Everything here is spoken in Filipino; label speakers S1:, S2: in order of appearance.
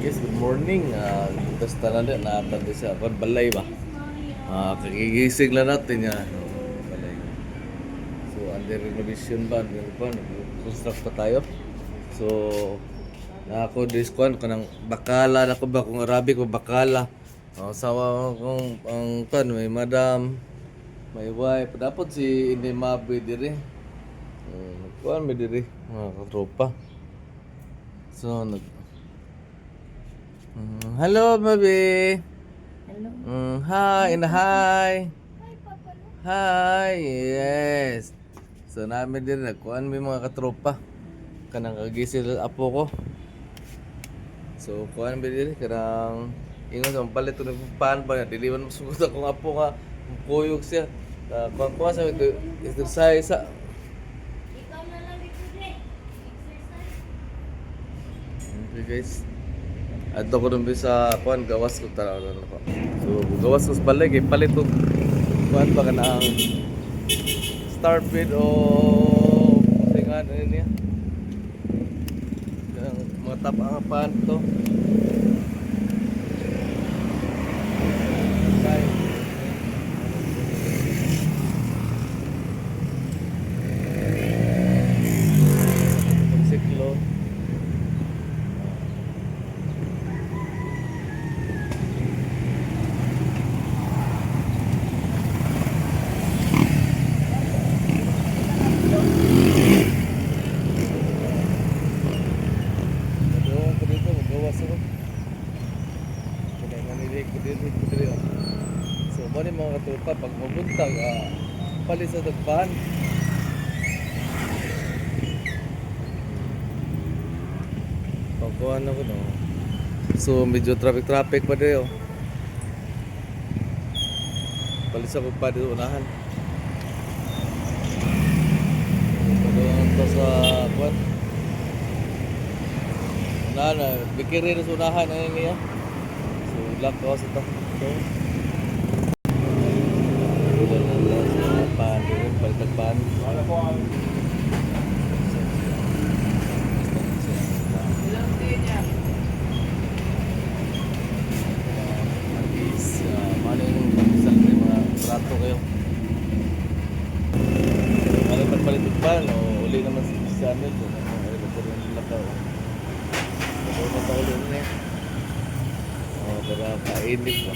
S1: Yes, good morning. Basta na din, nakatanda siya. Balay ba? Kagigising lang natin yan. Balay. So, under renovation ba? Under pa, construct pa tayo. So, na ako this kwan ko ng bakala na ko ba kung Arabic ko bakala. Sawa kong ang kan may madam, may wife. Dapat si hindi mabi diri. Kuan may diri mga katropa. So, hello, baby.
S2: Hello.
S1: Hi, and hi.
S2: Hi, Papa.
S1: Hi, yes. So, namin din nagkuhan may mga katropa. Kanang kagising apo ko. So, kuhan may din kanang ingon sa palit ng pan pa na diliwan mo sugod akong apo nga kuyog siya. Kuha sa exercise sa.
S2: Ikaw na lang dito, Dre. Exercise.
S1: Okay, guys. Adto ko dun sa kuan gawas ko tara na ko. So, gawas ko sa balig palit ko kuan ba kanang star feed o tingan ano niya. Kanang mga tapangan to. Okay. Siklo. So, mo ni mga katupa, pag mabuntag, palis sa tagpahan. Pagkuhan ako, no? So, medyo traffic pa rin, oh. Palis ako pa dito unahan. Padoon to sa, kuhan? Unahan, bikiri na sa unahan, ano niya? So, lock ko sa ito. So, pagtagpan. Mana yung pag-isal ng mga trato kayo. Ano pagpalitagpan o uli naman si channel ko. Ano po rin nila ka. Ano pa uli niya. Para kainit ba.